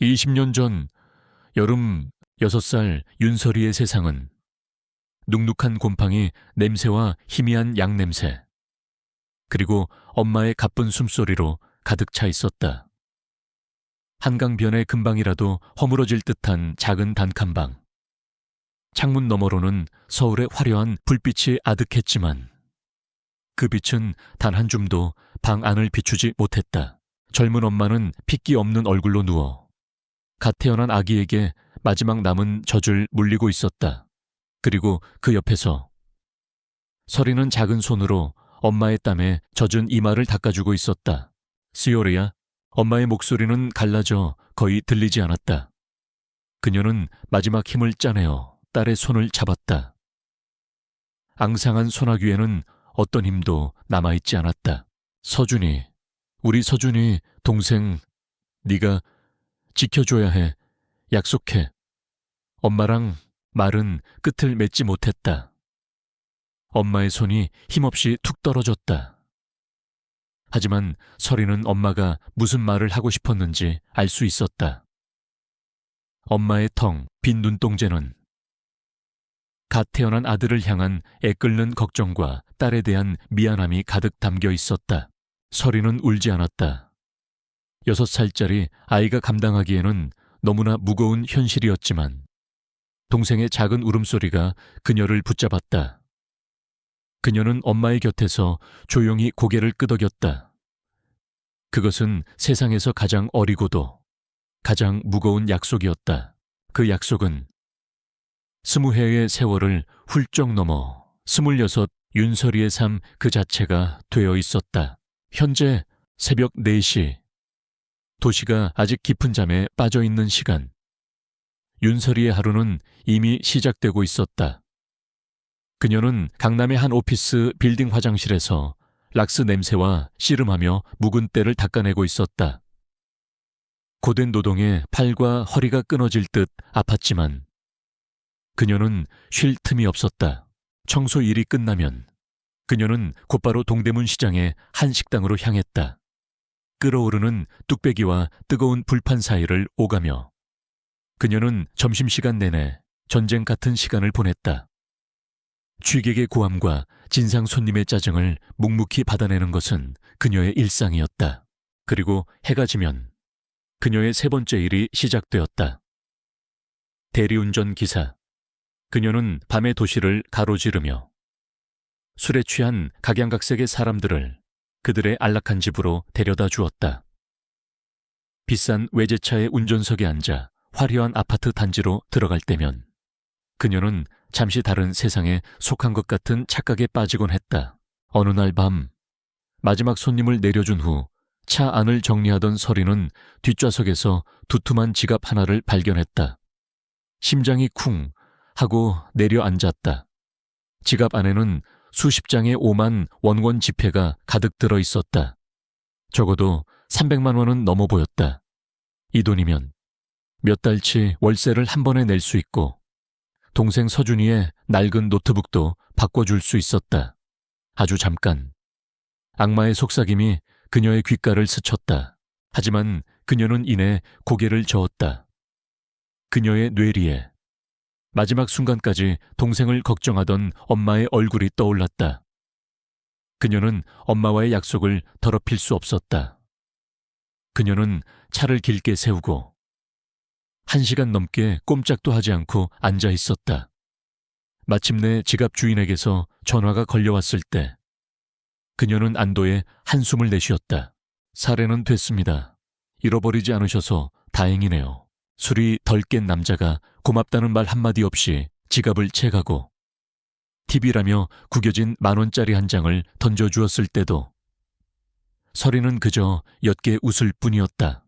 20년 전 여름 6살 윤설이의 세상은 눅눅한 곰팡이 냄새와 희미한 양 냄새, 그리고 엄마의 가쁜 숨소리로 가득 차 있었다. 한강변의 근방이라도 허물어질 듯한 작은 단칸방. 창문 너머로는 서울의 화려한 불빛이 아득했지만 그 빛은 단 한 줌도 방 안을 비추지 못했다. 젊은 엄마는 핏기 없는 얼굴로 누워 갓 태어난 아기에게 마지막 남은 젖을 물리고 있었다. 그리고 그 옆에서 설이는 작은 손으로 엄마의 땀에 젖은 이마를 닦아주고 있었다. 시오리야, 엄마의 목소리는 갈라져 거의 들리지 않았다. 그녀는 마지막 힘을 짜내어 딸의 손을 잡았다. 앙상한 소나귀에는 어떤 힘도 남아있지 않았다. 서준이, 우리 서준이, 동생, 네가 지켜줘야 해. 약속해. 엄마랑 말은 끝을 맺지 못했다. 엄마의 손이 힘없이 툭 떨어졌다. 하지만 설이는 엄마가 무슨 말을 하고 싶었는지 알 수 있었다. 엄마의 텅 빈 눈동자는 갓 태어난 아들을 향한 애끓는 걱정과 딸에 대한 미안함이 가득 담겨 있었다. 설이는 울지 않았다. 6살짜리 아이가 감당하기에는 너무나 무거운 현실이었지만 동생의 작은 울음소리가 그녀를 붙잡았다. 그녀는 엄마의 곁에서 조용히 고개를 끄덕였다. 그것은 세상에서 가장 어리고도 가장 무거운 약속이었다. 그 약속은 20해의 세월을 훌쩍 넘어 26 윤설이의 삶 그 자체가 되어 있었다. 현재 새벽 4시, 도시가 아직 깊은 잠에 빠져있는 시간. 윤설이의 하루는 이미 시작되고 있었다. 그녀는 강남의 한 오피스 빌딩 화장실에서 락스 냄새와 씨름하며 묵은 때를 닦아내고 있었다. 고된 노동에 팔과 허리가 끊어질 듯 아팠지만 그녀는 쉴 틈이 없었다. 청소 일이 끝나면 그녀는 곧바로 동대문 시장의 한 식당으로 향했다. 끓어오르는 뚝배기와 뜨거운 불판 사이를 오가며 그녀는 점심시간 내내 전쟁 같은 시간을 보냈다. 취객의 고함과 진상 손님의 짜증을 묵묵히 받아내는 것은 그녀의 일상이었다. 그리고 해가 지면 그녀의 세 번째 일이 시작되었다. 대리운전 기사. 그녀는 밤의 도시를 가로지르며 술에 취한 각양각색의 사람들을 그들의 안락한 집으로 데려다 주었다. 비싼 외제차의 운전석에 앉아 화려한 아파트 단지로 들어갈 때면 그녀는 잠시 다른 세상에 속한 것 같은 착각에 빠지곤 했다. 어느 날 밤 마지막 손님을 내려준 후 차 안을 정리하던 설이는 뒷좌석에서 두툼한 지갑 하나를 발견했다. 심장이 쿵 하고 내려앉았다. 지갑 안에는 수십 장의 오만 원권 지폐가 가득 들어 있었다. 적어도 300만 원은 넘어 보였다. 이 돈이면 몇 달치 월세를 한 번에 낼 수 있고 동생 서준이의 낡은 노트북도 바꿔줄 수 있었다. 아주 잠깐. 악마의 속삭임이 그녀의 귓가를 스쳤다. 하지만 그녀는 이내 고개를 저었다. 그녀의 뇌리에 마지막 순간까지 동생을 걱정하던 엄마의 얼굴이 떠올랐다. 그녀는 엄마와의 약속을 더럽힐 수 없었다. 그녀는 차를 길게 세우고 1시간 넘게 꼼짝도 하지 않고 앉아 있었다. 마침내 지갑 주인에게서 전화가 걸려왔을 때 그녀는 안도의 한숨을 내쉬었다. 살해는 됐습니다. 잃어버리지 않으셔서 다행이네요. 술이 덜 깬 남자가 고맙다는 말 한마디 없이 지갑을 채가고 TV라며 구겨진 10,000원짜리 한 장을 던져주었을 때도 설이는 그저 옅게 웃을 뿐이었다.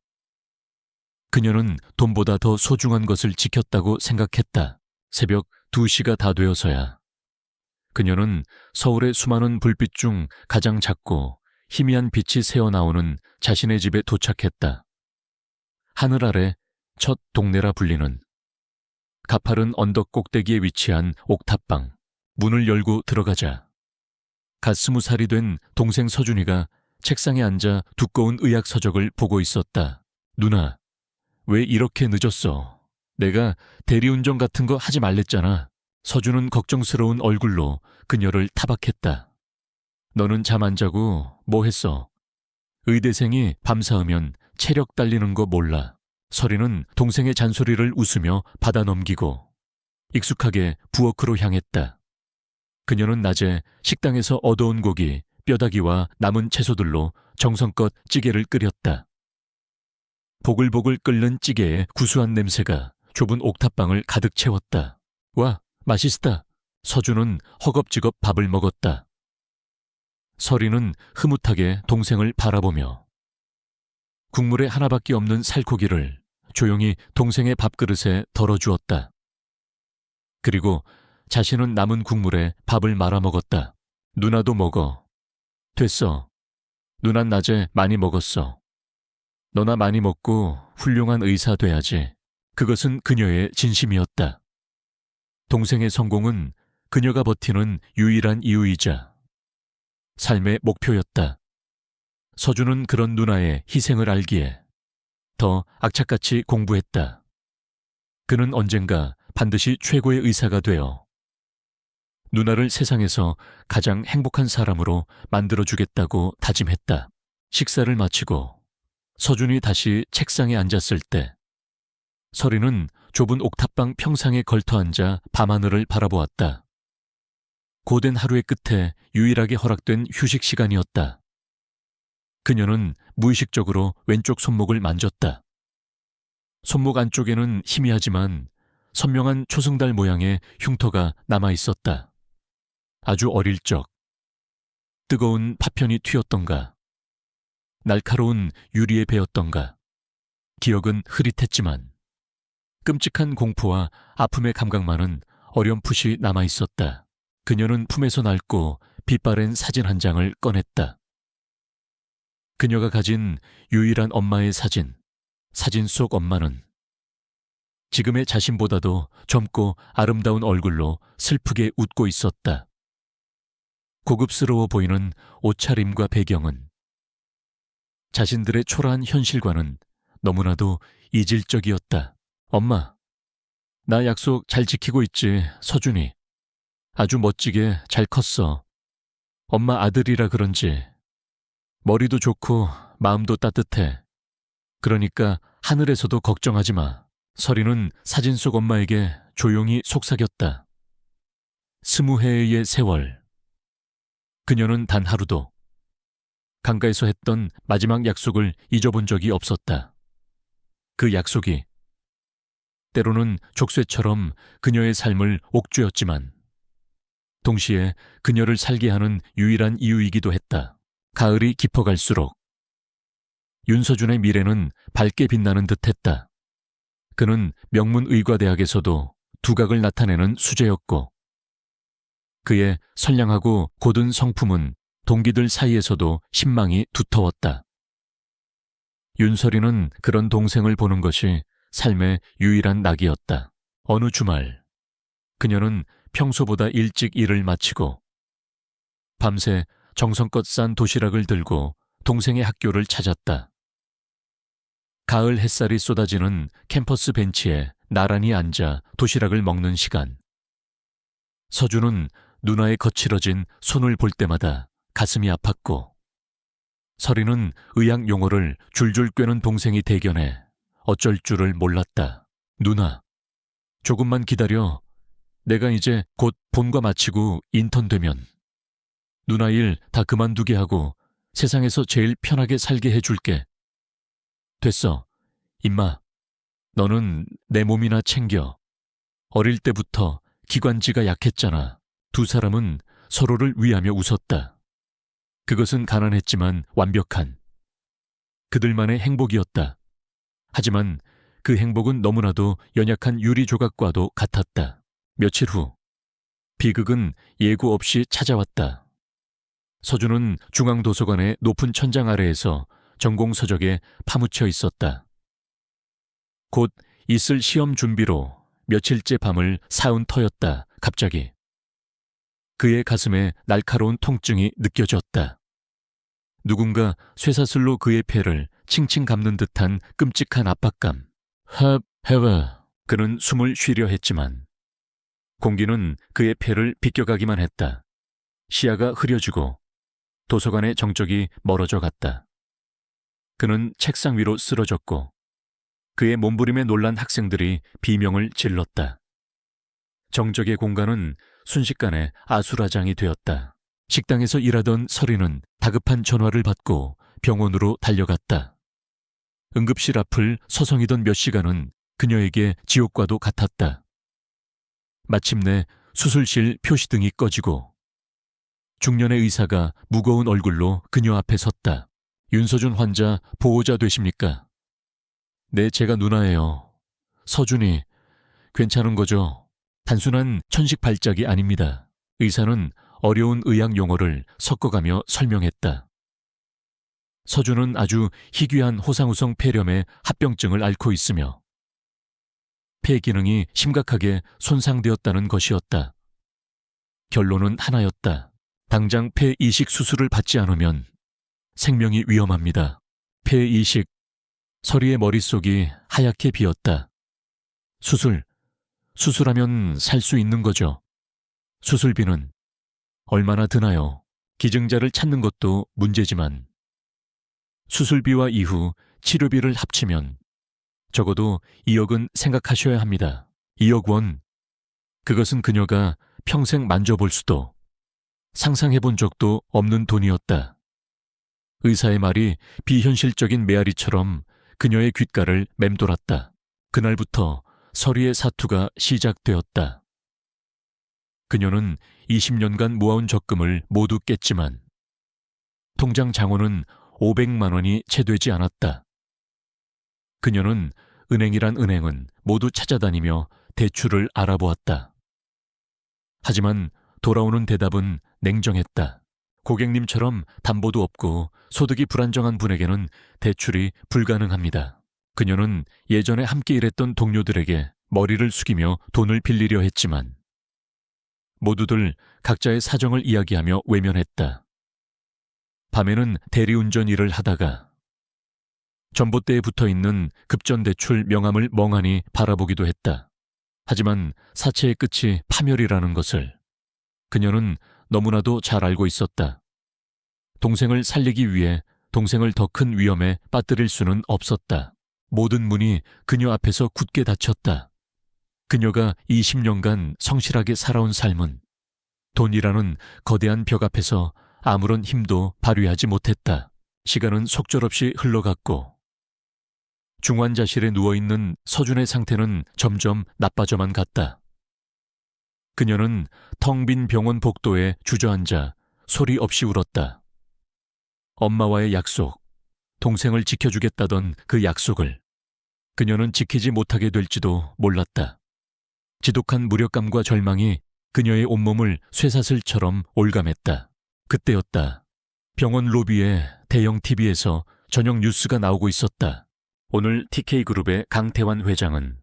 그녀는 돈보다 더 소중한 것을 지켰다고 생각했다. 새벽 2시가 다 되어서야 그녀는 서울의 수많은 불빛 중 가장 작고 희미한 빛이 새어나오는 자신의 집에 도착했다. 하늘 아래 첫 동네라 불리는 가파른 언덕 꼭대기에 위치한 옥탑방. 문을 열고 들어가자 갓 20살이 된 동생 서준이가 책상에 앉아 두꺼운 의학 서적을 보고 있었다. 누나, 왜 이렇게 늦었어? 내가 대리운전 같은 거 하지 말랬잖아. 서준은 걱정스러운 얼굴로 그녀를 타박했다. 너는 잠 안 자고 뭐 했어? 의대생이 밤사으면 체력 딸리는 거 몰라. 서리는 동생의 잔소리를 웃으며 받아 넘기고 익숙하게 부엌으로 향했다. 그녀는 낮에 식당에서 얻어온 고기, 뼈다귀와 남은 채소들로 정성껏 찌개를 끓였다. 보글보글 끓는 찌개의 구수한 냄새가 좁은 옥탑방을 가득 채웠다. 와, 맛있다. 서준은 허겁지겁 밥을 먹었다. 서리는 흐뭇하게 동생을 바라보며 국물에 하나밖에 없는 살코기를 조용히 동생의 밥그릇에 덜어주었다. 그리고 자신은 남은 국물에 밥을 말아 먹었다. 누나도 먹어. 됐어. 누난 낮에 많이 먹었어. 너나 많이 먹고 훌륭한 의사 돼야지. 그것은 그녀의 진심이었다. 동생의 성공은 그녀가 버티는 유일한 이유이자 삶의 목표였다. 서준은 그런 누나의 희생을 알기에 더 악착같이 공부했다. 그는 언젠가 반드시 최고의 의사가 되어 누나를 세상에서 가장 행복한 사람으로 만들어주겠다고 다짐했다. 식사를 마치고 서준이 다시 책상에 앉았을 때 서리는 좁은 옥탑방 평상에 걸터앉아 밤하늘을 바라보았다. 고된 하루의 끝에 유일하게 허락된 휴식 시간이었다. 그녀는 무의식적으로 왼쪽 손목을 만졌다. 손목 안쪽에는 희미하지만 선명한 초승달 모양의 흉터가 남아있었다. 아주 어릴 적 뜨거운 파편이 튀었던가, 날카로운 유리에 베었던가, 기억은 흐릿했지만 끔찍한 공포와 아픔의 감각만은 어렴풋이 남아있었다. 그녀는 품에서 낡고 빛바랜 사진 한 장을 꺼냈다. 그녀가 가진 유일한 엄마의 사진, 사진 속 엄마는 지금의 자신보다도 젊고 아름다운 얼굴로 슬프게 웃고 있었다. 고급스러워 보이는 옷차림과 배경은 자신들의 초라한 현실과는 너무나도 이질적이었다. 엄마, 나 약속 잘 지키고 있지, 서준이. 아주 멋지게 잘 컸어. 엄마 아들이라 그런지 머리도 좋고 마음도 따뜻해. 그러니까 하늘에서도 걱정하지 마. 서리는 사진 속 엄마에게 조용히 속삭였다. 20해의 세월. 그녀는 단 하루도 강가에서 했던 마지막 약속을 잊어본 적이 없었다. 그 약속이 때로는 족쇄처럼 그녀의 삶을 옥죄었지만 동시에 그녀를 살게 하는 유일한 이유이기도 했다. 가을이 깊어갈수록 윤서준의 미래는 밝게 빛나는 듯했다. 그는 명문의과대학에서도 두각을 나타내는 수재였고 그의 선량하고 고든 성품은 동기들 사이에서도 신망이 두터웠다. 윤설이는 그런 동생을 보는 것이 삶의 유일한 낙이었다. 어느 주말 그녀는 평소보다 일찍 일을 마치고 밤새 정성껏 싼 도시락을 들고 동생의 학교를 찾았다. 가을 햇살이 쏟아지는 캠퍼스 벤치에 나란히 앉아 도시락을 먹는 시간. 서준은 누나의 거칠어진 손을 볼 때마다 가슴이 아팠고 서리는 의학 용어를 줄줄 꿰는 동생이 대견해 어쩔 줄을 몰랐다. 누나, 조금만 기다려. 내가 이제 곧 본과 마치고 인턴 되면 누나 일 다 그만두게 하고 세상에서 제일 편하게 살게 해줄게. 됐어. 임마, 너는 내 몸이나 챙겨. 어릴 때부터 기관지가 약했잖아. 두 사람은 서로를 위하며 웃었다. 그것은 가난했지만 완벽한 그들만의 행복이었다. 하지만 그 행복은 너무나도 연약한 유리 조각과도 같았다. 며칠 후 비극은 예고 없이 찾아왔다. 서준은 중앙도서관의 높은 천장 아래에서 전공서적에 파묻혀 있었다. 곧 있을 시험 준비로 며칠째 밤을 사운 터였다. 갑자기 그의 가슴에 날카로운 통증이 느껴졌다. 누군가 쇠사슬로 그의 폐를 칭칭 감는 듯한 끔찍한 압박감. 해외. 그는 숨을 쉬려 했지만 공기는 그의 폐를 비껴가기만 했다. 시야가 흐려지고 도서관의 정적이 멀어져 갔다. 그는 책상 위로 쓰러졌고 그의 몸부림에 놀란 학생들이 비명을 질렀다. 정적의 공간은 순식간에 아수라장이 되었다. 식당에서 일하던 서리는 다급한 전화를 받고 병원으로 달려갔다. 응급실 앞을 서성이던 몇 시간은 그녀에게 지옥과도 같았다. 마침내 수술실 표시등이 꺼지고 중년의 의사가 무거운 얼굴로 그녀 앞에 섰다. 윤서준 환자 보호자 되십니까? 네, 제가 누나예요. 서준이 괜찮은 거죠? 단순한 천식 발작이 아닙니다. 의사는 어려운 의학 용어를 섞어가며 설명했다. 서준은 아주 희귀한 호상우성 폐렴의 합병증을 앓고 있으며 폐 기능이 심각하게 손상되었다는 것이었다. 결론은 하나였다. 당장 폐 이식 수술을 받지 않으면 생명이 위험합니다. 폐 이식. 서리의 머릿속이 하얗게 비었다. 수술하면 살 수 있는 거죠. 수술비는 얼마나 드나요? 기증자를 찾는 것도 문제지만 수술비와 이후 치료비를 합치면 적어도 2억은 생각하셔야 합니다. 2억 원. 그것은 그녀가 평생 만져볼 수도 상상해 본 적도 없는 돈이었다. 의사의 말이 비현실적인 메아리처럼 그녀의 귓가를 맴돌았다. 그날부터 서리의 사투가 시작되었다. 그녀는 20년간 모아온 적금을 모두 깼지만 통장 잔고는 500만 원이 채 되지 않았다. 그녀는 은행이란 은행은 모두 찾아다니며 대출을 알아보았다. 하지만 돌아오는 대답은 냉정했다. 고객님처럼 담보도 없고 소득이 불안정한 분에게는 대출이 불가능합니다. 그녀는 예전에 함께 일했던 동료들에게 머리를 숙이며 돈을 빌리려 했지만 모두들 각자의 사정을 이야기하며 외면했다. 밤에는 대리운전 일을 하다가 전봇대에 붙어있는 급전대출 명함을 멍하니 바라보기도 했다. 하지만 사채의 끝이 파멸이라는 것을 그녀는 너무나도 잘 알고 있었다. 동생을 살리기 위해 동생을 더 큰 위험에 빠뜨릴 수는 없었다. 모든 문이 그녀 앞에서 굳게 닫혔다. 그녀가 20년간 성실하게 살아온 삶은 돈이라는 거대한 벽 앞에서 아무런 힘도 발휘하지 못했다. 시간은 속절없이 흘러갔고 중환자실에 누워있는 서준의 상태는 점점 나빠져만 갔다. 그녀는 텅 빈 병원 복도에 주저앉아 소리 없이 울었다. 엄마와의 약속, 동생을 지켜주겠다던 그 약속을 그녀는 지키지 못하게 될지도 몰랐다. 지독한 무력감과 절망이 그녀의 온몸을 쇠사슬처럼 올감했다. 그때였다. 병원 로비에 대형 TV에서 저녁 뉴스가 나오고 있었다. 오늘 TK그룹의 강태환 회장은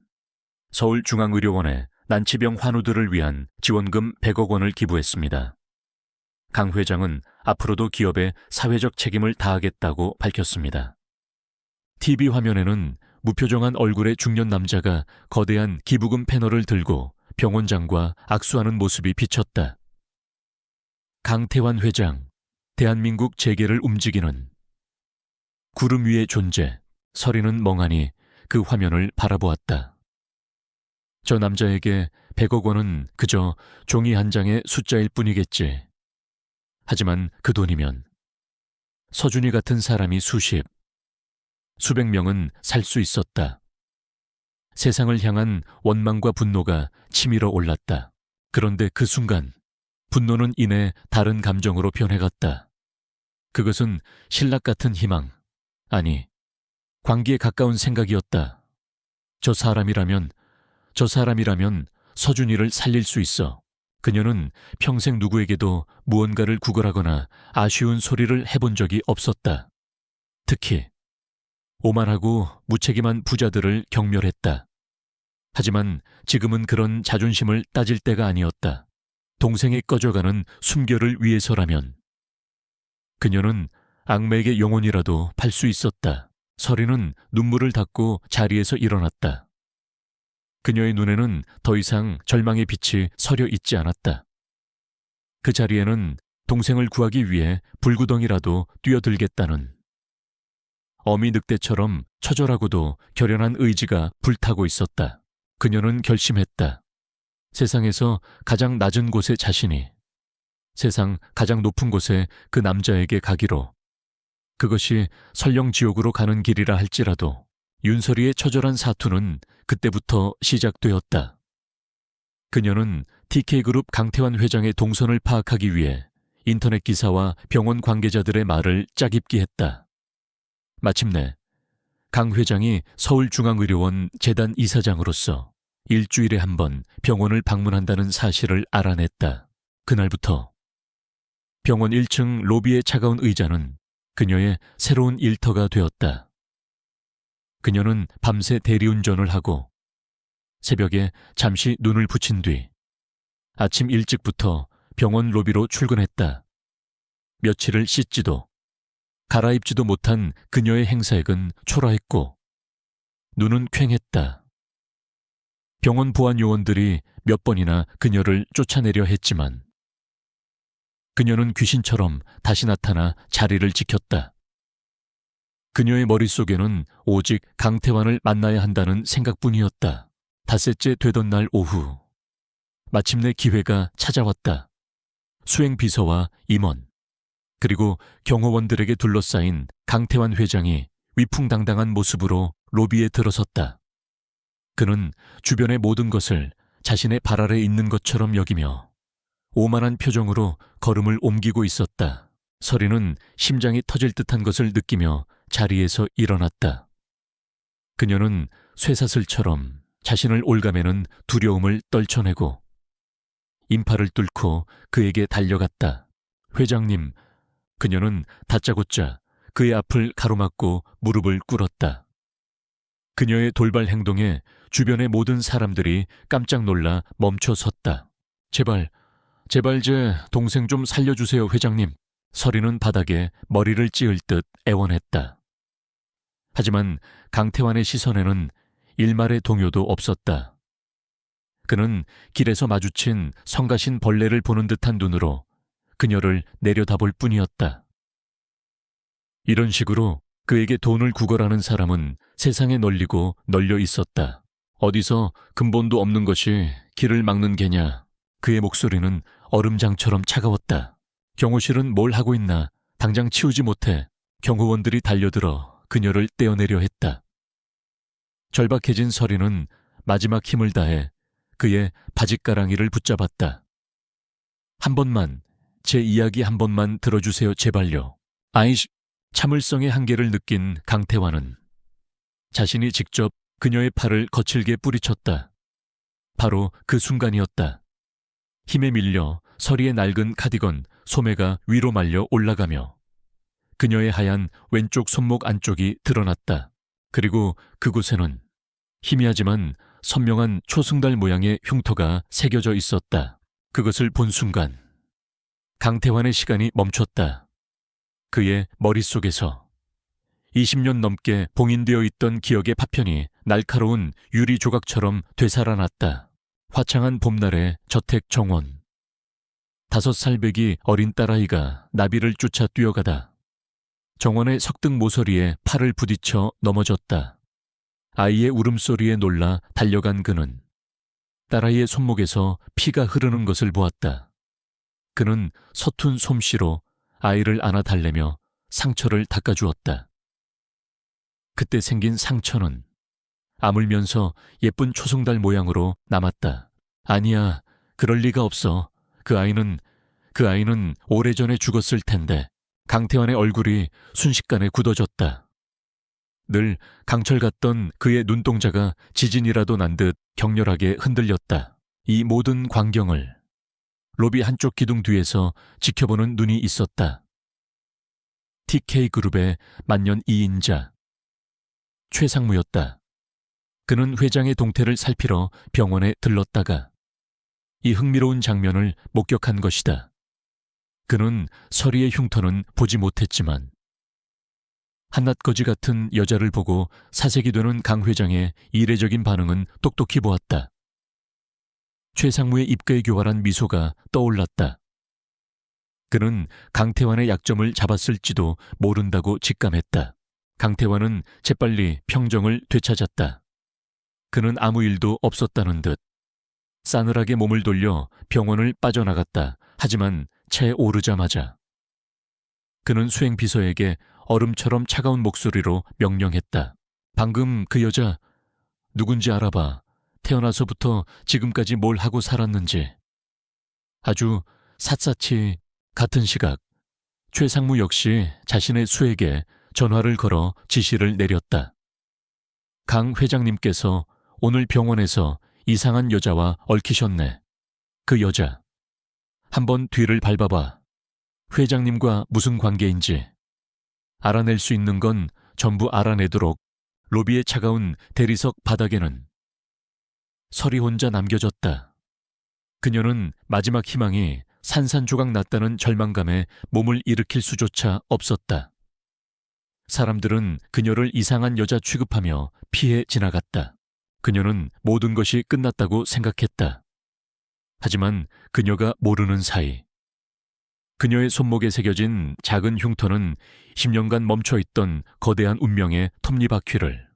서울중앙의료원에 난치병 환우들을 위한 지원금 100억 원을 기부했습니다. 강 회장은 앞으로도 기업에 사회적 책임을 다하겠다고 밝혔습니다. TV 화면에는 무표정한 얼굴의 중년 남자가 거대한 기부금 패널을 들고 병원장과 악수하는 모습이 비쳤다. 강태환 회장, 대한민국 재계를 움직이는 구름 위의 존재. 서리는 멍하니 그 화면을 바라보았다. 저 남자에게 100억 원은 그저 종이 한 장의 숫자일 뿐이겠지. 하지만 그 돈이면 서준이 같은 사람이 수백 명은 살 수 있었다. 세상을 향한 원망과 분노가 치밀어 올랐다. 그런데 그 순간 분노는 이내 다른 감정으로 변해갔다. 그것은 신락 같은 희망, 아니 광기에 가까운 생각이었다. 저 사람이라면 서준이를 살릴 수 있어. 그녀는 평생 누구에게도 무언가를 구걸하거나 아쉬운 소리를 해본 적이 없었다. 특히 오만하고 무책임한 부자들을 경멸했다. 하지만 지금은 그런 자존심을 따질 때가 아니었다. 동생이 꺼져가는 숨결을 위해서라면 그녀는 악매에게 영혼이라도 팔 수 있었다. 서리는 눈물을 닦고 자리에서 일어났다. 그녀의 눈에는 더 이상 절망의 빛이 서려 있지 않았다. 그 자리에는 동생을 구하기 위해 불구덩이라도 뛰어들겠다는 어미 늑대처럼 처절하고도 결연한 의지가 불타고 있었다. 그녀는 결심했다. 세상에서 가장 낮은 곳에 자신이, 세상 가장 높은 곳에 그 남자에게 가기로. 그것이 설령 지옥으로 가는 길이라 할지라도 윤설이의 처절한 사투는 그때부터 시작되었다. 그녀는 TK그룹 강태환 회장의 동선을 파악하기 위해 인터넷 기사와 병원 관계자들의 말을 짜깁기 했다. 마침내 강 회장이 서울중앙의료원 재단 이사장으로서 일주일에 한 번 병원을 방문한다는 사실을 알아냈다. 그날부터 병원 1층 로비의 차가운 의자는 그녀의 새로운 일터가 되었다. 그녀는 밤새 대리운전을 하고 새벽에 잠시 눈을 붙인 뒤 아침 일찍부터 병원 로비로 출근했다. 며칠을 씻지도 갈아입지도 못한 그녀의 행사액은 초라했고 눈은 퀭했다. 병원 보안 요원들이 몇 번이나 그녀를 쫓아내려 했지만 그녀는 귀신처럼 다시 나타나 자리를 지켰다. 그녀의 머릿속에는 오직 강태환을 만나야 한다는 생각뿐이었다. 닷새째 되던 날 오후 마침내 기회가 찾아왔다. 수행비서와 임원 그리고 경호원들에게 둘러싸인 강태환 회장이 위풍당당한 모습으로 로비에 들어섰다. 그는 주변의 모든 것을 자신의 발 아래 있는 것처럼 여기며 오만한 표정으로 걸음을 옮기고 있었다. 서리는 심장이 터질 듯한 것을 느끼며 자리에서 일어났다. 그녀는 쇠사슬처럼 자신을 올가매는 두려움을 떨쳐내고 인파를 뚫고 그에게 달려갔다. 회장님, 그녀는 다짜고짜 그의 앞을 가로막고 무릎을 꿇었다. 그녀의 돌발 행동에 주변의 모든 사람들이 깜짝 놀라 멈춰 섰다. 제발 제 동생 좀 살려주세요, 회장님. 서리는 바닥에 머리를 찌을 듯 애원했다. 하지만 강태환의 시선에는 일말의 동요도 없었다. 그는 길에서 마주친 성가신 벌레를 보는 듯한 눈으로 그녀를 내려다볼 뿐이었다. 이런 식으로 그에게 돈을 구걸하는 사람은 세상에 널리고 널려 있었다. 어디서 근본도 없는 것이 길을 막는 개냐. 그의 목소리는 얼음장처럼 차가웠다. 경호실은 뭘 하고 있나. 당장 치우지 못해. 경호원들이 달려들어 그녀를 떼어내려 했다. 절박해진 서리는 마지막 힘을 다해 그의 바짓가랑이를 붙잡았다. 한 번만, 제 이야기 한 번만 들어주세요, 제발요. 참을성의 한계를 느낀 강태환은 자신이 직접 그녀의 팔을 거칠게 뿌리쳤다. 바로 그 순간이었다. 힘에 밀려 서리의 낡은 카디건 소매가 위로 말려 올라가며 그녀의 하얀 왼쪽 손목 안쪽이 드러났다. 그리고 그곳에는 희미하지만 선명한 초승달 모양의 흉터가 새겨져 있었다. 그것을 본 순간 강태환의 시간이 멈췄다. 그의 머릿속에서 20년 넘게 봉인되어 있던 기억의 파편이 날카로운 유리 조각처럼 되살아났다. 화창한 봄날의 저택 정원. 5살배기 어린 딸아이가 나비를 쫓아 뛰어가다 정원의 석등 모서리에 팔을 부딪혀 넘어졌다. 아이의 울음소리에 놀라 달려간 그는 딸아이의 손목에서 피가 흐르는 것을 보았다. 그는 서툰 솜씨로 아이를 안아 달래며 상처를 닦아주었다. 그때 생긴 상처는 아물면서 예쁜 초승달 모양으로 남았다. 아니야, 그럴 리가 없어. 그 아이는 오래전에 죽었을 텐데. 강태환의 얼굴이 순식간에 굳어졌다. 늘 강철 같던 그의 눈동자가 지진이라도 난 듯 격렬하게 흔들렸다. 이 모든 광경을 로비 한쪽 기둥 뒤에서 지켜보는 눈이 있었다. TK그룹의 만년 2인자 최상무였다. 그는 회장의 동태를 살피러 병원에 들렀다가 이 흥미로운 장면을 목격한 것이다. 그는 서리의 흉터는 보지 못했지만 한낱거지 같은 여자를 보고 사색이 되는 강 회장의 이례적인 반응은 똑똑히 보았다. 최상무의 입가에 교활한 미소가 떠올랐다. 그는 강태환의 약점을 잡았을지도 모른다고 직감했다. 강태환은 재빨리 평정을 되찾았다. 그는 아무 일도 없었다는 듯 싸늘하게 몸을 돌려 병원을 빠져나갔다. 하지만 차에 오르자마자 그는 수행비서에게 얼음처럼 차가운 목소리로 명령했다. 방금 그 여자 누군지 알아봐. 태어나서부터 지금까지 뭘 하고 살았는지. 아주 샅샅이 같은 시각 최상무 역시 자신의 수에게 전화를 걸어 지시를 내렸다. 강 회장님께서 오늘 병원에서 이상한 여자와 얽히셨네. 그 여자. 한번 뒤를 밟아봐. 회장님과 무슨 관계인지. 알아낼 수 있는 건 전부 알아내도록 로비의 차가운 대리석 바닥에는 설이 혼자 남겨졌다. 그녀는 마지막 희망이 산산조각 났다는 절망감에 몸을 일으킬 수조차 없었다. 사람들은 그녀를 이상한 여자 취급하며 피해 지나갔다. 그녀는 모든 것이 끝났다고 생각했다. 하지만 그녀가 모르는 사이 그녀의 손목에 새겨진 작은 흉터는 10년간 멈춰있던 거대한 운명의 톱니바퀴를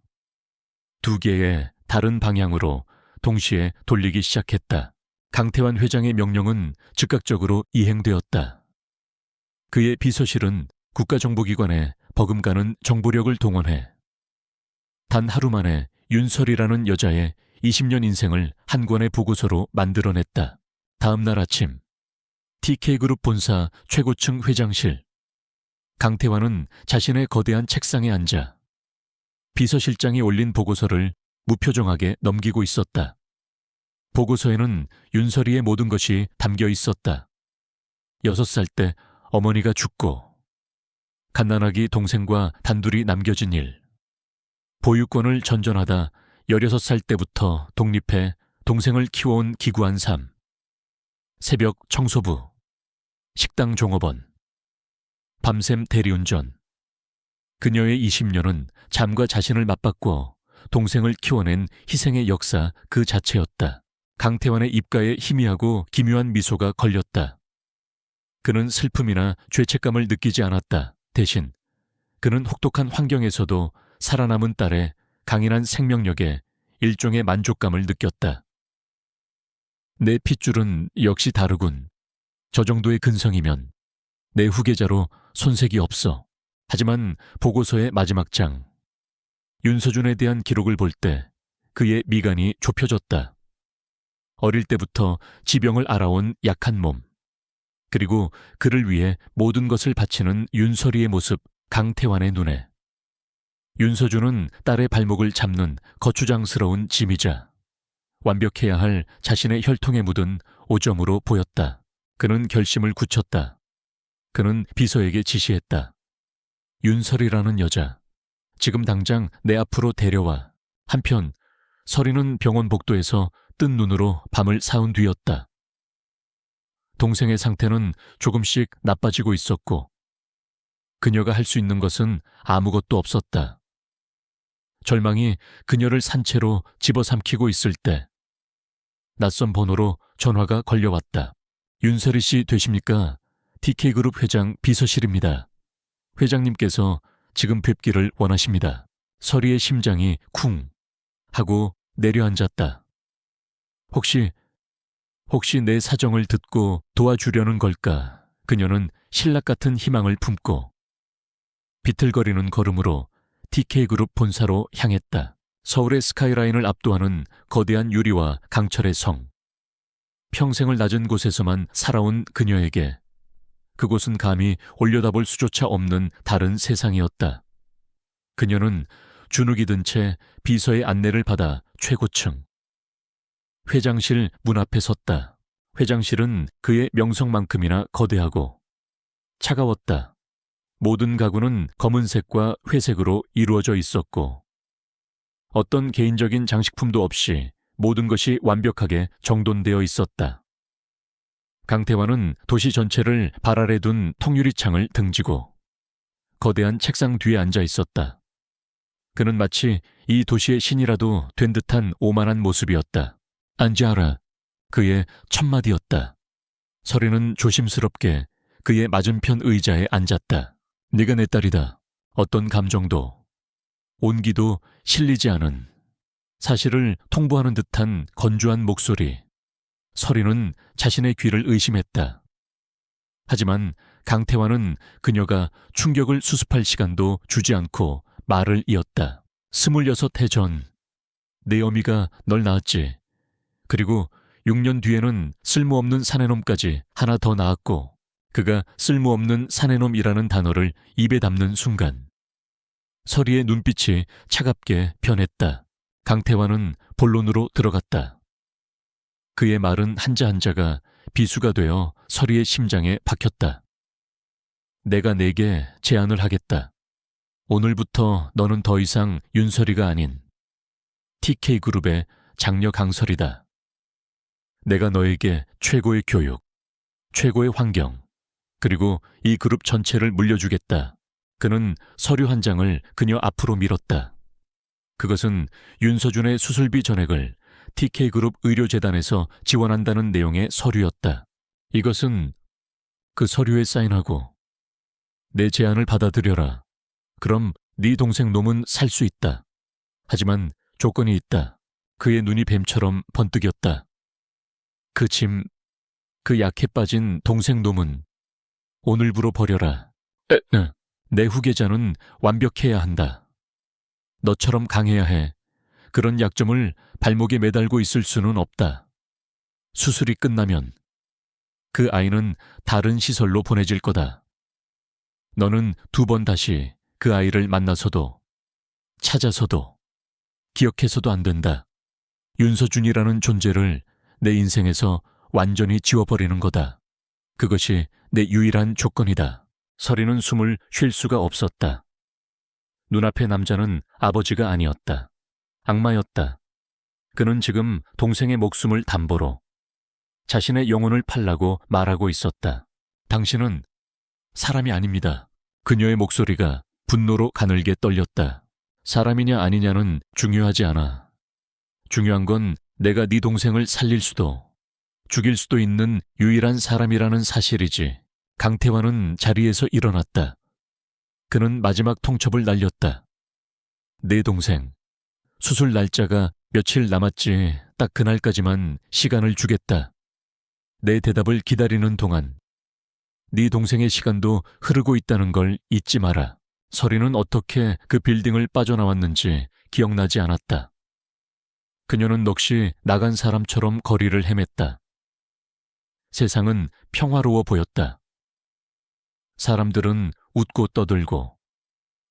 두 개의 다른 방향으로 동시에 돌리기 시작했다. 강태환 회장의 명령은 즉각적으로 이행되었다. 그의 비서실은 국가정보기관에 버금가는 정보력을 동원해 단 하루 만에 윤설이라는 여자의 20년 인생을 한 권의 보고서로 만들어냈다. 다음 날 아침 TK그룹 본사 최고층 회장실. 강태환은 자신의 거대한 책상에 앉아 비서실장이 올린 보고서를 무표정하게 넘기고 있었다. 보고서에는 윤설이의 모든 것이 담겨 있었다. 6살 때 어머니가 죽고 갓난아기 동생과 단둘이 남겨진 일, 보유권을 전전하다 16살 때부터 독립해 동생을 키워온 기구한 삶, 새벽 청소부, 식당 종업원, 밤샘 대리운전. 그녀의 20년은 잠과 자신을 맞바꿔 동생을 키워낸 희생의 역사 그 자체였다. 강태환의 입가에 희미하고 기묘한 미소가 걸렸다. 그는 슬픔이나 죄책감을 느끼지 않았다. 대신 그는 혹독한 환경에서도 살아남은 딸의 강인한 생명력에 일종의 만족감을 느꼈다. 내 핏줄은 역시 다르군. 저 정도의 근성이면 내 후계자로 손색이 없어. 하지만 보고서의 마지막 장, 윤서준에 대한 기록을 볼 때 그의 미간이 좁혀졌다. 어릴 때부터 지병을 알아온 약한 몸, 그리고 그를 위해 모든 것을 바치는 윤설이의 모습, 강태환의 눈에 윤서준은 딸의 발목을 잡는 거추장스러운 짐이자 완벽해야 할 자신의 혈통에 묻은 오점으로 보였다. 그는 결심을 굳혔다. 그는 비서에게 지시했다. 윤설이라는 여자, 지금 당장 내 앞으로 데려와. 한편 설이는 병원 복도에서 뜬 눈으로 밤을 사운 뒤였다. 동생의 상태는 조금씩 나빠지고 있었고 그녀가 할 수 있는 것은 아무것도 없었다. 절망이 그녀를 산채로 집어삼키고 있을 때 낯선 번호로 전화가 걸려왔다. 윤설이 씨 되십니까? TK그룹 회장 비서실입니다. 회장님께서 지금 뵙기를 원하십니다. 설이의 심장이 쿵 하고 내려앉았다. 혹시 내 사정을 듣고 도와주려는 걸까? 그녀는 신락 같은 희망을 품고 비틀거리는 걸음으로 TK그룹 본사로 향했다. 서울의 스카이라인을 압도하는 거대한 유리와 강철의 성. 평생을 낮은 곳에서만 살아온 그녀에게 그곳은 감히 올려다볼 수조차 없는 다른 세상이었다. 그녀는 주눅이 든 채 비서의 안내를 받아 최고층 회장실 문 앞에 섰다. 회장실은 그의 명성만큼이나 거대하고 차가웠다. 모든 가구는 검은색과 회색으로 이루어져 있었고 어떤 개인적인 장식품도 없이 모든 것이 완벽하게 정돈되어 있었다. 강태환은 도시 전체를 발 아래 둔 통유리 창을 등지고 거대한 책상 뒤에 앉아 있었다. 그는 마치 이 도시의 신이라도 된 듯한 오만한 모습이었다. 안지아라, 그의 첫 마디였다. 서리는 조심스럽게 그의 맞은편 의자에 앉았다. 네가 내 딸이다. 어떤 감정도, 온기도 실리지 않은, 사실을 통보하는 듯한 건조한 목소리. 서리는 자신의 귀를 의심했다. 하지만 강태환은 그녀가 충격을 수습할 시간도 주지 않고 말을 이었다. 26해 전, 내 어미가 널 낳았지. 그리고 6년 뒤에는 쓸모없는 사내놈까지 하나 더 낳았고, 그가 쓸모없는 사내놈이라는 단어를 입에 담는 순간 서리의 눈빛이 차갑게 변했다. 강태환은 본론으로 들어갔다. 그의 말은 한자 한자가 비수가 되어 서리의 심장에 박혔다. 내가 네게 제안을 하겠다. 오늘부터 너는 더 이상 윤설이가 아닌 TK그룹의 장녀 강설이다. 내가 너에게 최고의 교육, 최고의 환경, 그리고 이 그룹 전체를 물려주겠다. 그는 서류 한 장을 그녀 앞으로 밀었다. 그것은 윤서준의 수술비 전액을 TK그룹 의료재단에서 지원한다는 내용의 서류였다. 이것은 그 서류에 사인하고 내 제안을 받아들여라. 그럼 네 동생 놈은 살 수 있다. 하지만 조건이 있다. 그의 눈이 뱀처럼 번뜩였다. 그 약해 빠진 동생 놈은 오늘부로 버려라. 내 후계자는 완벽해야 한다. 너처럼 강해야 해. 그런 약점을 발목에 매달고 있을 수는 없다. 수술이 끝나면 그 아이는 다른 시설로 보내질 거다. 너는 2번 다시 그 아이를 만나서도, 찾아서도, 기억해서도 안 된다. 윤서준이라는 존재를 내 인생에서 완전히 지워버리는 거다. 그것이 내 유일한 조건이다. 서리는 숨을 쉴 수가 없었다. 눈앞의 남자는 아버지가 아니었다. 악마였다. 그는 지금 동생의 목숨을 담보로 자신의 영혼을 팔라고 말하고 있었다. 당신은 사람이 아닙니다. 그녀의 목소리가 분노로 가늘게 떨렸다. 사람이냐 아니냐는 중요하지 않아. 중요한 건 내가 네 동생을 살릴 수도 죽일 수도 있는 유일한 사람이라는 사실이지. 강태환은 자리에서 일어났다. 그는 마지막 통첩을 날렸다. 내 동생, 수술 날짜가 며칠 남았지. 딱 그날까지만 시간을 주겠다. 내 대답을 기다리는 동안 네 동생의 시간도 흐르고 있다는 걸 잊지 마라. 서리는 어떻게 그 빌딩을 빠져나왔는지 기억나지 않았다. 그녀는 넋이 나간 사람처럼 거리를 헤맸다. 세상은 평화로워 보였다. 사람들은 웃고 떠들고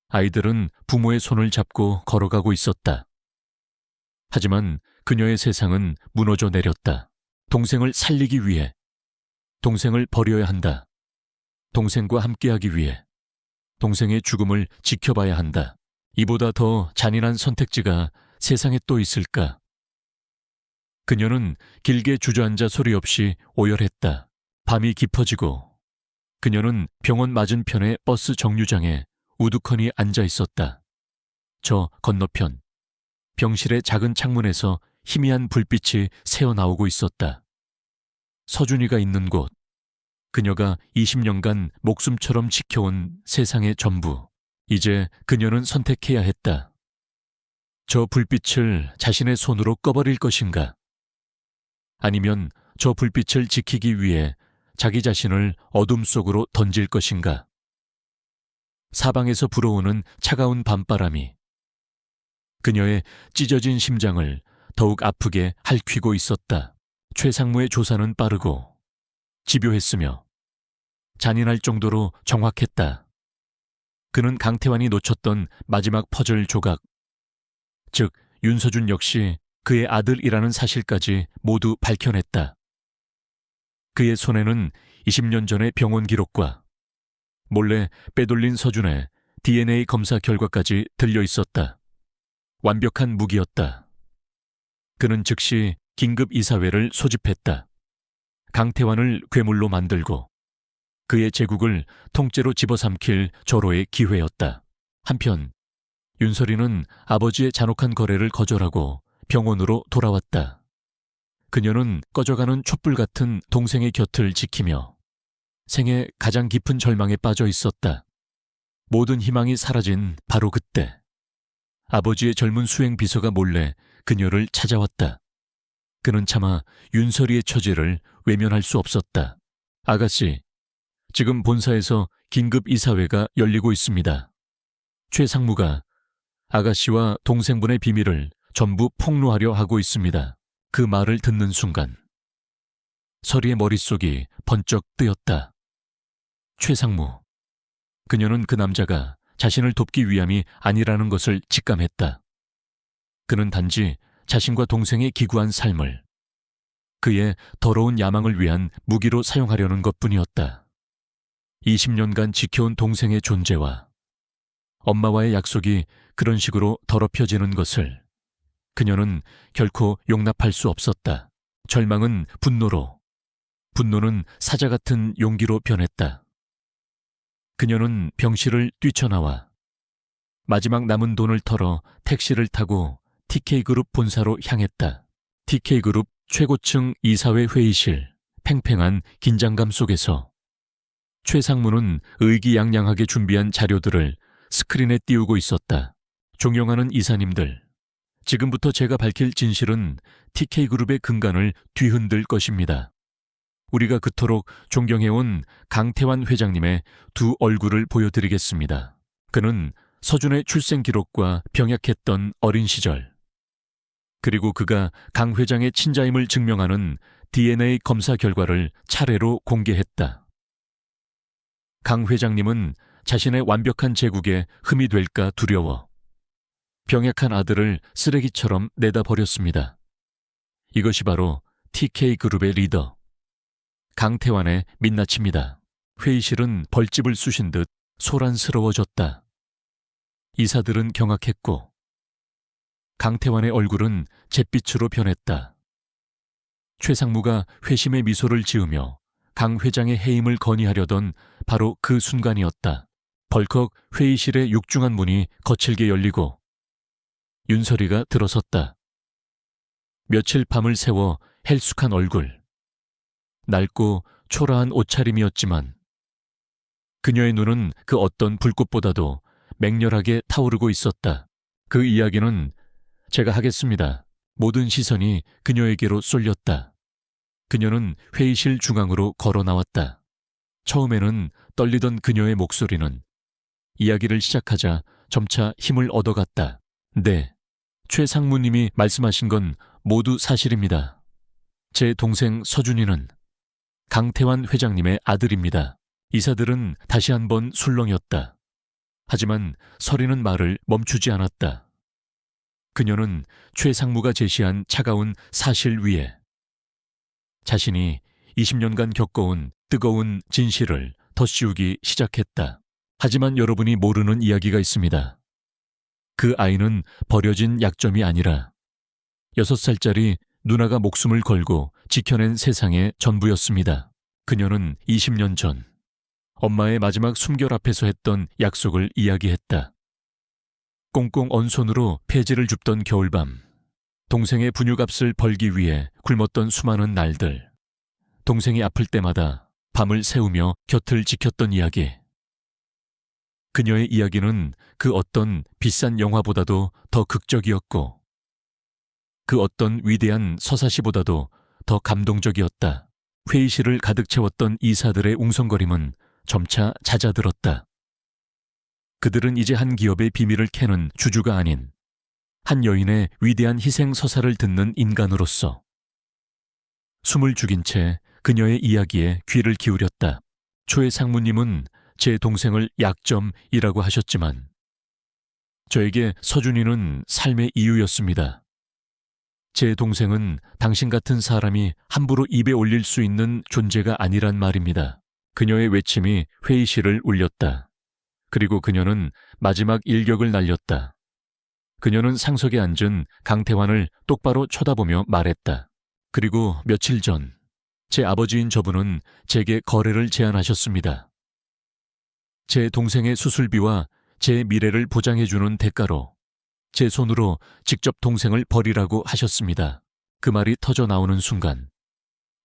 아이들은 부모의 손을 잡고 걸어가고 있었다. 하지만 그녀의 세상은 무너져 내렸다. 동생을 살리기 위해, 동생을 버려야 한다. 동생과 함께하기 위해, 동생의 죽음을 지켜봐야 한다. 이보다 더 잔인한 선택지가 세상에 또 있을까? 그녀는 길게 주저앉아 소리 없이 오열했다. 밤이 깊어지고 그녀는 병원 맞은편의 버스 정류장에 우두커니 앉아 있었다. 저 건너편, 병실의 작은 창문에서 희미한 불빛이 새어나오고 있었다. 서준이가 있는 곳, 그녀가 20년간 목숨처럼 지켜온 세상의 전부. 이제 그녀는 선택해야 했다. 저 불빛을 자신의 손으로 꺼버릴 것인가? 아니면 저 불빛을 지키기 위해 자기 자신을 어둠 속으로 던질 것인가? 사방에서 불어오는 차가운 밤바람이 그녀의 찢어진 심장을 더욱 아프게 핥히고 있었다. 최상무의 조사는 빠르고 집요했으며 잔인할 정도로 정확했다. 그는 강태환이 놓쳤던 마지막 퍼즐 조각, 즉 윤서준 역시 그의 아들이라는 사실까지 모두 밝혀냈다. 그의 손에는 20년 전의 병원 기록과 몰래 빼돌린 서준의 DNA 검사 결과까지 들려 있었다. 완벽한 무기였다. 그는 즉시 긴급 이사회를 소집했다. 강태환을 괴물로 만들고 그의 제국을 통째로 집어삼킬 절호의 기회였다. 한편 윤설이는 아버지의 잔혹한 거래를 거절하고 병원으로 돌아왔다. 그녀는 꺼져가는 촛불 같은 동생의 곁을 지키며 생애 가장 깊은 절망에 빠져 있었다. 모든 희망이 사라진 바로 그때 아버지의 젊은 수행 비서가 몰래 그녀를 찾아왔다. 그는 차마 윤설이의 처지를 외면할 수 없었다. 아가씨, 지금 본사에서 긴급 이사회가 열리고 있습니다. 최 상무가 아가씨와 동생분의 비밀을 전부 폭로하려 하고 있습니다. 그 말을 듣는 순간 설이의 머릿속이 번쩍 뜨였다. 최 상무. 그녀는 그 남자가 자신을 돕기 위함이 아니라는 것을 직감했다. 그는 단지 자신과 동생의 기구한 삶을 그의 더러운 야망을 위한 무기로 사용하려는 것뿐이었다. 20년간 지켜온 동생의 존재와 엄마와의 약속이 그런 식으로 더럽혀지는 것을 그녀는 결코 용납할 수 없었다. 절망은 분노로, 분노는 사자 같은 용기로 변했다. 그녀는 병실을 뛰쳐나와 마지막 남은 돈을 털어 택시를 타고 TK그룹 본사로 향했다. TK그룹 최고층 이사회 회의실, 팽팽한 긴장감 속에서 최 상무는 의기양양하게 준비한 자료들을 스크린에 띄우고 있었다. 존경하는 이사님들, 지금부터 제가 밝힐 진실은 TK그룹의 근간을 뒤흔들 것입니다. 우리가 그토록 존경해온 강태환 회장님의 두 얼굴을 보여드리겠습니다. 그는 서준의 출생 기록과 병약했던 어린 시절, 그리고 그가 강 회장의 친자임을 증명하는 DNA 검사 결과를 차례로 공개했다. 강 회장님은 자신의 완벽한 제국에 흠이 될까 두려워 병약한 아들을 쓰레기처럼 내다버렸습니다. 이것이 바로 TK그룹의 리더 강태환의 민낯입니다. 회의실은 벌집을 쑤신 듯 소란스러워졌다. 이사들은 경악했고 강태환의 얼굴은 잿빛으로 변했다. 최 상무가 회심의 미소를 지으며 강 회장의 해임을 건의하려던 바로 그 순간이었다. 벌컥 회의실의 육중한 문이 거칠게 열리고 윤설이가 들어섰다. 며칠 밤을 새워 헬쑥한 얼굴, 낡고 초라한 옷차림이었지만 그녀의 눈은 그 어떤 불꽃보다도 맹렬하게 타오르고 있었다. 그 이야기는 제가 하겠습니다. 모든 시선이 그녀에게로 쏠렸다. 그녀는 회의실 중앙으로 걸어 나왔다. 처음에는 떨리던 그녀의 목소리는 이야기를 시작하자 점차 힘을 얻어갔다. 네, 최 상무님이 말씀하신 건 모두 사실입니다. 제 동생 서준이는 강태환 회장님의 아들입니다. 이사들은 다시 한번 술렁였다. 하지만 설이는 말을 멈추지 않았다. 그녀는 최 상무가 제시한 차가운 사실 위에 자신이 20년간 겪어온 뜨거운 진실을 덧씌우기 시작했다. 하지만 여러분이 모르는 이야기가 있습니다. 그 아이는 버려진 약점이 아니라 6살짜리 누나가 목숨을 걸고 지켜낸 세상의 전부였습니다. 그녀는 20년 전 엄마의 마지막 숨결 앞에서 했던 약속을 이야기했다. 꽁꽁 언 손으로 폐지를 줍던 겨울밤, 동생의 분유값을 벌기 위해 굶었던 수많은 날들, 동생이 아플 때마다 밤을 새우며 곁을 지켰던 이야기. 그녀의 이야기는 그 어떤 비싼 영화보다도 더 극적이었고 그 어떤 위대한 서사시보다도 더 감동적이었다. 회의실을 가득 채웠던 이사들의 웅성거림은 점차 잦아들었다. 그들은 이제 한 기업의 비밀을 캐는 주주가 아닌 한 여인의 위대한 희생 서사를 듣는 인간으로서 숨을 죽인 채 그녀의 이야기에 귀를 기울였다. 초의 상무님은 제 동생을 약점이라고 하셨지만 저에게 서준이는 삶의 이유였습니다. 제 동생은 당신 같은 사람이 함부로 입에 올릴 수 있는 존재가 아니란 말입니다. 그녀의 외침이 회의실을 울렸다. 그리고 그녀는 마지막 일격을 날렸다. 그녀는 상석에 앉은 강태환을 똑바로 쳐다보며 말했다. 그리고 며칠 전 제 아버지인 저분은 제게 거래를 제안하셨습니다. 제 동생의 수술비와 제 미래를 보장해주는 대가로 제 손으로 직접 동생을 버리라고 하셨습니다. 그 말이 터져 나오는 순간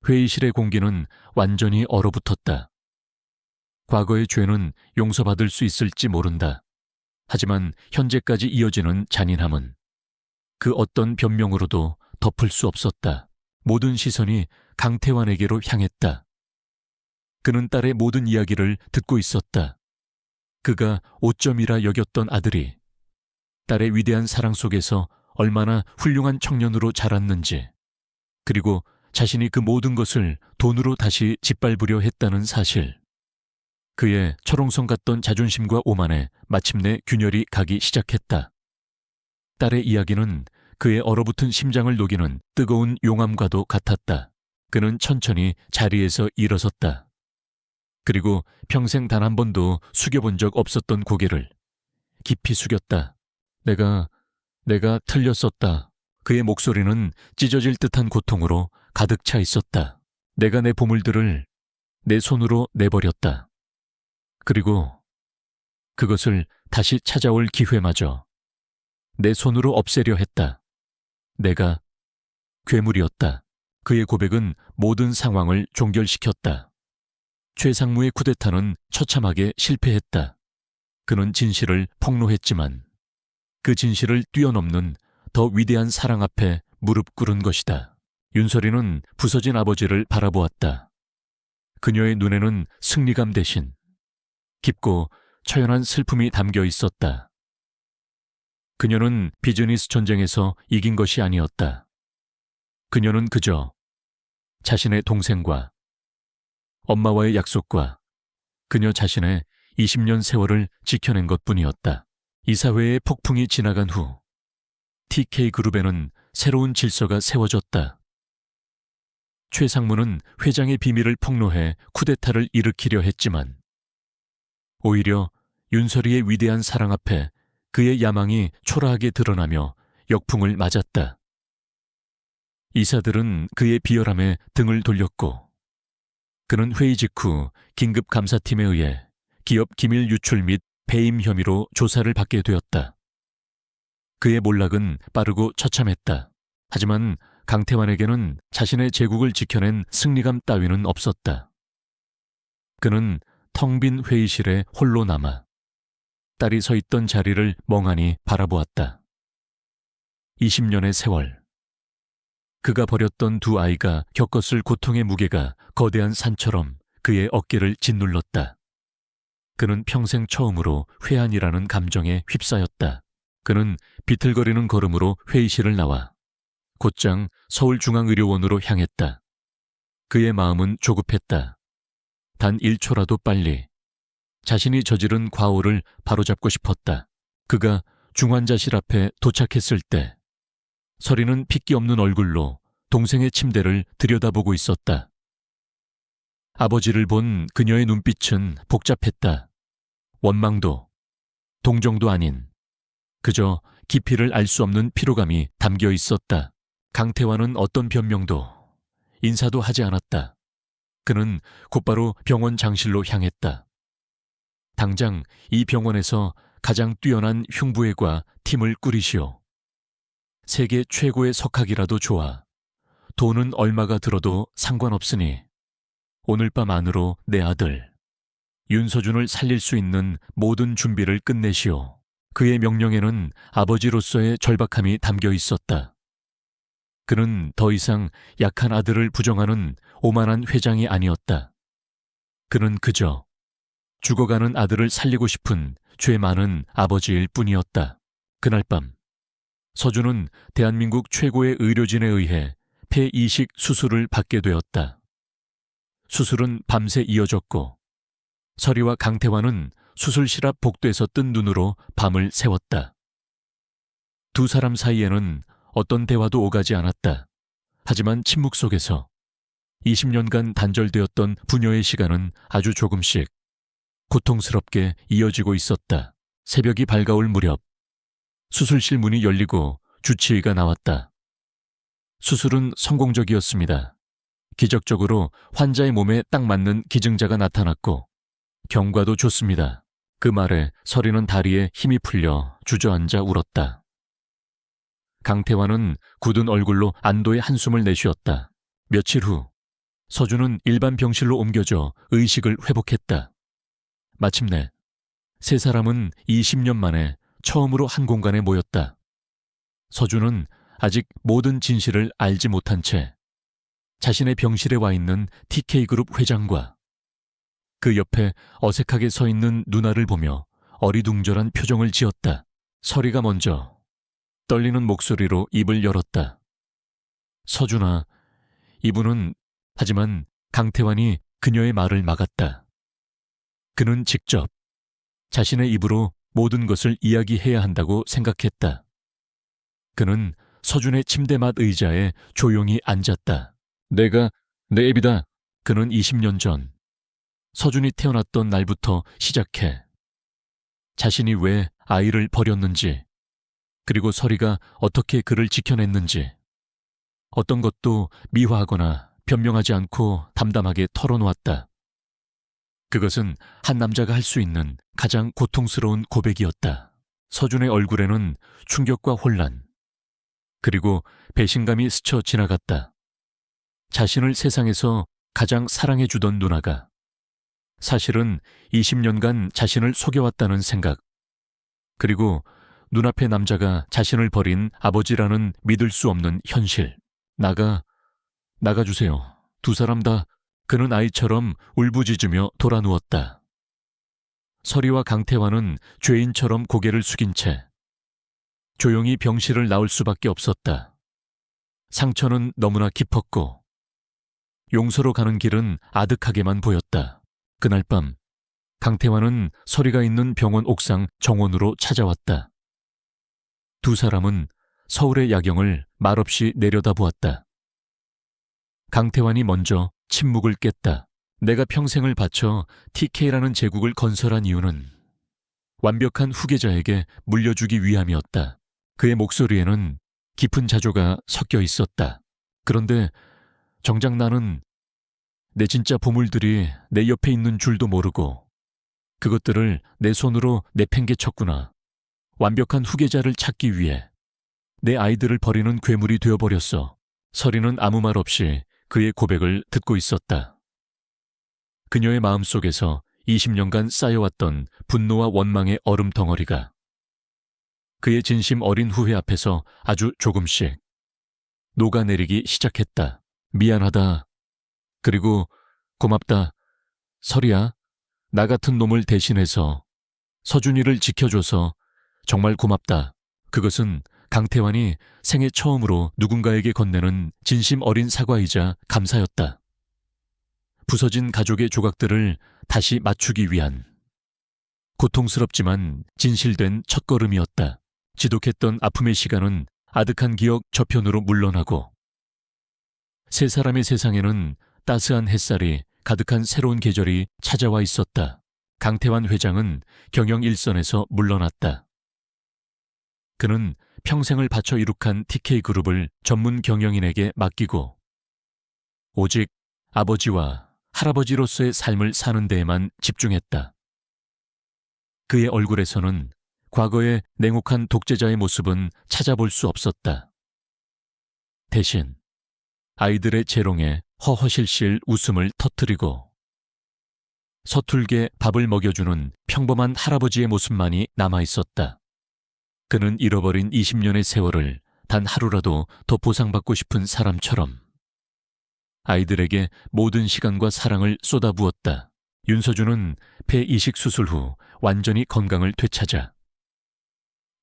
회의실의 공기는 완전히 얼어붙었다. 과거의 죄는 용서받을 수 있을지 모른다. 하지만 현재까지 이어지는 잔인함은 그 어떤 변명으로도 덮을 수 없었다. 모든 시선이 강태환에게로 향했다. 그는 딸의 모든 이야기를 듣고 있었다. 그가 오점이라 여겼던 아들이 딸의 위대한 사랑 속에서 얼마나 훌륭한 청년으로 자랐는지, 그리고 자신이 그 모든 것을 돈으로 다시 짓밟으려 했다는 사실. 그의 철옹성 같던 자존심과 오만에 마침내 균열이 가기 시작했다. 딸의 이야기는 그의 얼어붙은 심장을 녹이는 뜨거운 용암과도 같았다. 그는 천천히 자리에서 일어섰다. 그리고 평생 단 한 번도 숙여본 적 없었던 고개를 깊이 숙였다. 내가 틀렸었다. 그의 목소리는 찢어질 듯한 고통으로 가득 차 있었다. 내가 내 보물들을 내 손으로 내버렸다. 그리고 그것을 다시 찾아올 기회마저 내 손으로 없애려 했다. 내가 괴물이었다. 그의 고백은 모든 상황을 종결시켰다. 최상무의 쿠데타는 처참하게 실패했다. 그는 진실을 폭로했지만 그 진실을 뛰어넘는 더 위대한 사랑 앞에 무릎 꿇은 것이다. 윤설이는 부서진 아버지를 바라보았다. 그녀의 눈에는 승리감 대신 깊고 처연한 슬픔이 담겨 있었다. 그녀는 비즈니스 전쟁에서 이긴 것이 아니었다. 그녀는 그저 자신의 동생과 엄마와의 약속과 그녀 자신의 20년 세월을 지켜낸 것뿐이었다. 이사회의 폭풍이 지나간 후 TK그룹에는 새로운 질서가 세워졌다. 최상무는 회장의 비밀을 폭로해 쿠데타를 일으키려 했지만 오히려 윤설이의 위대한 사랑 앞에 그의 야망이 초라하게 드러나며 역풍을 맞았다. 이사들은 그의 비열함에 등을 돌렸고 그는 회의 직후 긴급 감사팀에 의해 기업 기밀 유출 및 배임 혐의로 조사를 받게 되었다. 그의 몰락은 빠르고 처참했다. 하지만 강태환에게는 자신의 제국을 지켜낸 승리감 따위는 없었다. 그는 텅 빈 회의실에 홀로 남아 딸이 서 있던 자리를 멍하니 바라보았다. 20년의 세월. 그가 버렸던 두 아이가 겪었을 고통의 무게가 거대한 산처럼 그의 어깨를 짓눌렀다. 그는 평생 처음으로 회한이라는 감정에 휩싸였다. 그는 비틀거리는 걸음으로 회의실을 나와 곧장 서울중앙의료원으로 향했다. 그의 마음은 조급했다. 단 1초라도 빨리 자신이 저지른 과오를 바로잡고 싶었다. 그가 중환자실 앞에 도착했을 때 서리는 핏기 없는 얼굴로 동생의 침대를 들여다보고 있었다. 아버지를 본 그녀의 눈빛은 복잡했다. 원망도, 동정도 아닌 그저 깊이를 알 수 없는 피로감이 담겨 있었다. 강태환은 어떤 변명도, 인사도 하지 않았다. 그는 곧바로 병원 장실로 향했다. 당장 이 병원에서 가장 뛰어난 흉부외과 팀을 꾸리시오. 세계 최고의 석학이라도 좋아. 돈은 얼마가 들어도 상관없으니 오늘 밤 안으로 내 아들 윤서준을 살릴 수 있는 모든 준비를 끝내시오. 그의 명령에는 아버지로서의 절박함이 담겨 있었다. 그는 더 이상 약한 아들을 부정하는 오만한 회장이 아니었다. 그는 그저 죽어가는 아들을 살리고 싶은 죄 많은 아버지일 뿐이었다. 그날 밤 서준은 대한민국 최고의 의료진에 의해 폐 이식 수술을 받게 되었다. 수술은 밤새 이어졌고 서리와 강태환은 수술실 앞 복도에서 뜬 눈으로 밤을 새웠다. 두 사람 사이에는 어떤 대화도 오가지 않았다. 하지만 침묵 속에서 20년간 단절되었던 부녀의 시간은 아주 조금씩 고통스럽게 이어지고 있었다. 새벽이 밝아올 무렵 수술실 문이 열리고 주치의가 나왔다. 수술은 성공적이었습니다. 기적적으로 환자의 몸에 딱 맞는 기증자가 나타났고 경과도 좋습니다. 그 말에 서리는 다리에 힘이 풀려 주저앉아 울었다. 강태환은 굳은 얼굴로 안도의 한숨을 내쉬었다. 며칠 후 서준은 일반 병실로 옮겨져 의식을 회복했다. 마침내 세 사람은 20년 만에 처음으로 한 공간에 모였다. 서준은 아직 모든 진실을 알지 못한 채 자신의 병실에 와 있는 TK그룹 회장과 그 옆에 어색하게 서 있는 누나를 보며 어리둥절한 표정을 지었다. 서리가 먼저 떨리는 목소리로 입을 열었다. 서준아, 이분은... 하지만 강태환이 그녀의 말을 막았다. 그는 직접 자신의 입으로 모든 것을 이야기해야 한다고 생각했다. 그는 서준의 침대맡 의자에 조용히 앉았다. 내가 내 애비다. 그는 20년 전 서준이 태어났던 날부터 시작해 자신이 왜 아이를 버렸는지, 그리고 서리가 어떻게 그를 지켜냈는지, 어떤 것도 미화하거나 변명하지 않고 담담하게 털어놓았다. 그것은 한 남자가 할 수 있는 가장 고통스러운 고백이었다. 서준의 얼굴에는 충격과 혼란, 그리고 배신감이 스쳐 지나갔다. 자신을 세상에서 가장 사랑해주던 누나가 사실은 20년간 자신을 속여왔다는 생각, 그리고 눈앞의 남자가 자신을 버린 아버지라는 믿을 수 없는 현실. 나가주세요. 두 사람 다. 그는 아이처럼 울부짖으며 돌아누웠다. 서리와 강태환은 죄인처럼 고개를 숙인 채 조용히 병실을 나올 수밖에 없었다. 상처는 너무나 깊었고 용서로 가는 길은 아득하게만 보였다. 그날 밤 강태환은 서리가 있는 병원 옥상 정원으로 찾아왔다. 두 사람은 서울의 야경을 말없이 내려다보았다. 강태환이 먼저 침묵을 깼다. 내가 평생을 바쳐 TK라는 제국을 건설한 이유는 완벽한 후계자에게 물려주기 위함이었다. 그의 목소리에는 깊은 자조가 섞여 있었다. 그런데 정작 나는 내 진짜 보물들이 내 옆에 있는 줄도 모르고 그것들을 내 손으로 내팽개쳤구나. 완벽한 후계자를 찾기 위해 내 아이들을 버리는 괴물이 되어버렸어. 서리는 아무 말 없이 그의 고백을 듣고 있었다. 그녀의 마음속에서 20년간 쌓여왔던 분노와 원망의 얼음 덩어리가 그의 진심 어린 후회 앞에서 아주 조금씩 녹아내리기 시작했다. 미안하다. 그리고 고맙다. 서리야, 나 같은 놈을 대신해서 서준이를 지켜줘서 정말 고맙다. 그것은 강태환이 생애 처음으로 누군가에게 건네는 진심 어린 사과이자 감사였다. 부서진 가족의 조각들을 다시 맞추기 위한 고통스럽지만 진실된 첫걸음이었다. 지독했던 아픔의 시간은 아득한 기억 저편으로 물러나고 세 사람의 세상에는 따스한 햇살이 가득한 새로운 계절이 찾아와 있었다. 강태환 회장은 경영 일선에서 물러났다. 그는 평생을 바쳐 이룩한 TK그룹을 전문 경영인에게 맡기고 오직 아버지와 할아버지로서의 삶을 사는 데에만 집중했다. 그의 얼굴에서는 과거의 냉혹한 독재자의 모습은 찾아볼 수 없었다. 대신 아이들의 재롱에 허허실실 웃음을 터뜨리고 서툴게 밥을 먹여주는 평범한 할아버지의 모습만이 남아있었다. 그는 잃어버린 20년의 세월을 단 하루라도 더 보상받고 싶은 사람처럼 아이들에게 모든 시간과 사랑을 쏟아부었다. 윤서준은 폐 이식 수술 후 완전히 건강을 되찾아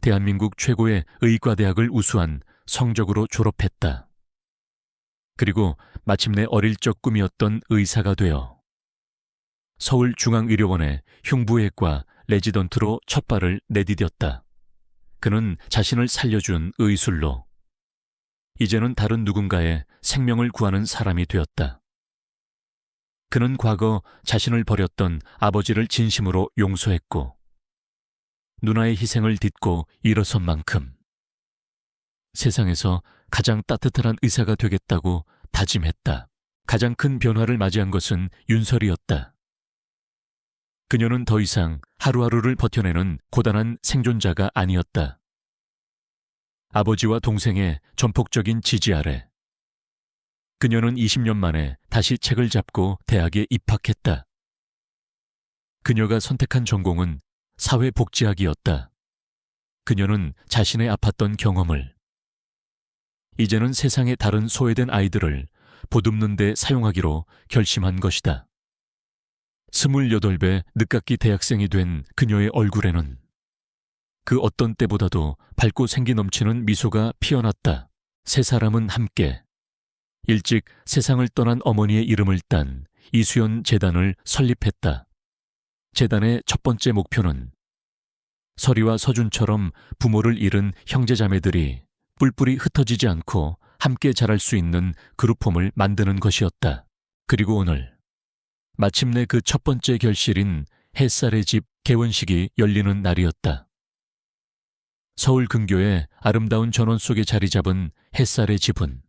대한민국 최고의 의과대학을 우수한 성적으로 졸업했다. 그리고 마침내 어릴 적 꿈이었던 의사가 되어 서울중앙의료원의 흉부외과 레지던트로 첫 발을 내디뎠다. 그는 자신을 살려준 의술로 이제는 다른 누군가의 생명을 구하는 사람이 되었다. 그는 과거 자신을 버렸던 아버지를 진심으로 용서했고 누나의 희생을 딛고 일어선 만큼 세상에서 가장 따뜻한 의사가 되겠다고 다짐했다. 가장 큰 변화를 맞이한 것은 윤설이었다. 그녀는 더 이상 하루하루를 버텨내는 고단한 생존자가 아니었다. 아버지와 동생의 전폭적인 지지 아래 그녀는 20년 만에 다시 책을 잡고 대학에 입학했다. 그녀가 선택한 전공은 사회복지학이었다. 그녀는 자신의 아팠던 경험을 이제는 세상의 다른 소외된 아이들을 보듬는 데 사용하기로 결심한 것이다. 28배 늦깎이 대학생이 된 그녀의 얼굴에는 그 어떤 때보다도 밝고 생기 넘치는 미소가 피어났다. 세 사람은 함께 일찍 세상을 떠난 어머니의 이름을 딴 이수연 재단을 설립했다. 재단의 첫 번째 목표는 설이와 서준처럼 부모를 잃은 형제자매들이 뿔뿔이 흩어지지 않고 함께 자랄 수 있는 그룹홈을 만드는 것이었다. 그리고 오늘 마침내 그 첫 번째 결실인 햇살의 집 개원식이 열리는 날이었다. 서울 근교의 아름다운 전원 속에 자리 잡은 햇살의 집은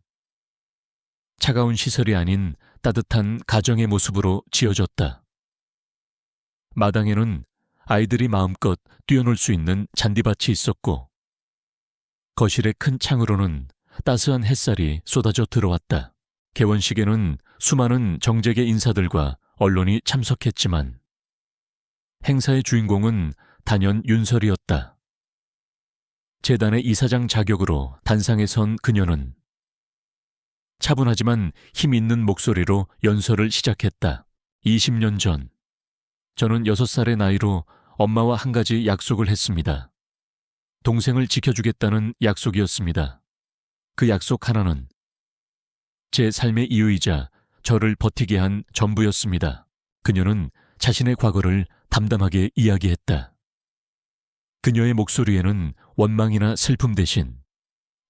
차가운 시설이 아닌 따뜻한 가정의 모습으로 지어졌다. 마당에는 아이들이 마음껏 뛰어놀 수 있는 잔디밭이 있었고 거실의 큰 창으로는 따스한 햇살이 쏟아져 들어왔다. 개원식에는 수많은 정재계 인사들과 언론이 참석했지만 행사의 주인공은 단연 윤설이었다. 재단의 이사장 자격으로 단상에 선 그녀는 차분하지만 힘 있는 목소리로 연설을 시작했다. 20년 전 저는 6살의 나이로 엄마와 한 가지 약속을 했습니다. 동생을 지켜주겠다는 약속이었습니다. 그 약속 하나는 제 삶의 이유이자 저를 버티게 한 전부였습니다. 그녀는 자신의 과거를 담담하게 이야기했다. 그녀의 목소리에는 원망이나 슬픔 대신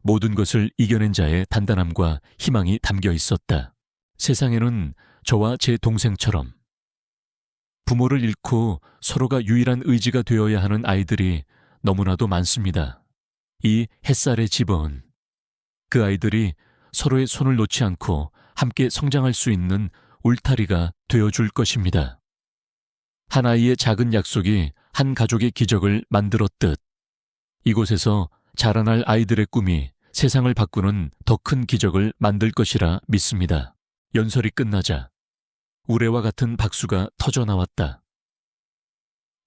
모든 것을 이겨낸 자의 단단함과 희망이 담겨 있었다. 세상에는 저와 제 동생처럼 부모를 잃고 서로가 유일한 의지가 되어야 하는 아이들이 너무나도 많습니다. 이 햇살의 집은 그 아이들이 서로의 손을 놓지 않고 함께 성장할 수 있는 울타리가 되어줄 것입니다. 한 아이의 작은 약속이 한 가족의 기적을 만들었듯 이곳에서 자라날 아이들의 꿈이 세상을 바꾸는 더 큰 기적을 만들 것이라 믿습니다. 연설이 끝나자 우레와 같은 박수가 터져 나왔다.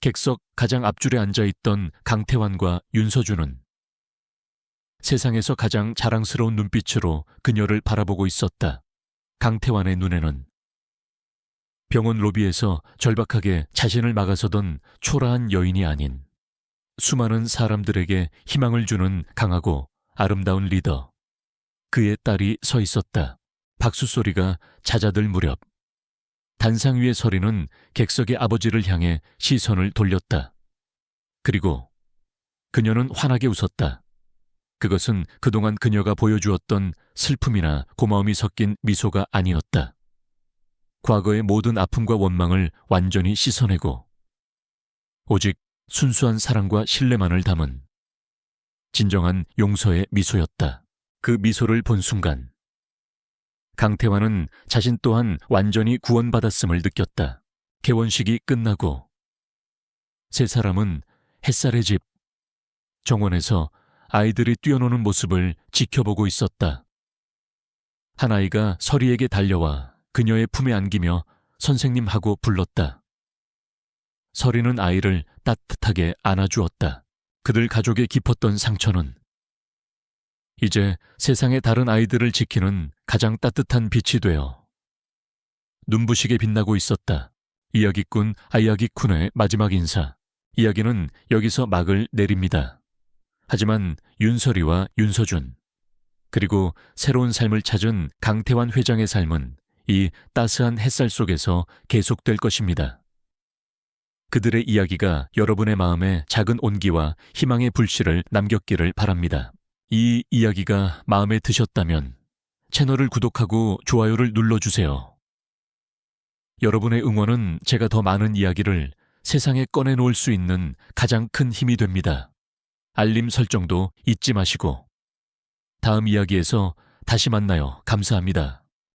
객석 가장 앞줄에 앉아있던 강태환과 윤서준은 세상에서 가장 자랑스러운 눈빛으로 그녀를 바라보고 있었다. 강태환의 눈에는 병원 로비에서 절박하게 자신을 막아서던 초라한 여인이 아닌 수많은 사람들에게 희망을 주는 강하고 아름다운 리더, 그의 딸이 서 있었다. 박수 소리가 잦아들 무렵 단상 위의 서리는 객석의 아버지를 향해 시선을 돌렸다. 그리고 그녀는 환하게 웃었다. 그것은 그동안 그녀가 보여주었던 슬픔이나 고마움이 섞인 미소가 아니었다. 과거의 모든 아픔과 원망을 완전히 씻어내고 오직 순수한 사랑과 신뢰만을 담은 진정한 용서의 미소였다. 그 미소를 본 순간 강태환은 자신 또한 완전히 구원받았음을 느꼈다. 개원식이 끝나고 세 사람은 햇살의 집 정원에서 아이들이 뛰어노는 모습을 지켜보고 있었다. 한 아이가 서리에게 달려와 그녀의 품에 안기며 선생님하고 불렀다. 서리는 아이를 따뜻하게 안아주었다. 그들 가족의 깊었던 상처는 이제 세상의 다른 아이들을 지키는 가장 따뜻한 빛이 되어 눈부시게 빛나고 있었다. 이야기꾼 아이야기쿤의 마지막 인사. 이야기는 여기서 막을 내립니다. 하지만 윤설이와 윤서준 그리고 새로운 삶을 찾은 강태환 회장의 삶은 이 따스한 햇살 속에서 계속될 것입니다. 그들의 이야기가 여러분의 마음에 작은 온기와 희망의 불씨를 남겼기를 바랍니다. 이 이야기가 마음에 드셨다면 채널을 구독하고 좋아요를 눌러주세요. 여러분의 응원은 제가 더 많은 이야기를 세상에 꺼내놓을 수 있는 가장 큰 힘이 됩니다. 알림 설정도 잊지 마시고 다음 이야기에서 다시 만나요. 감사합니다.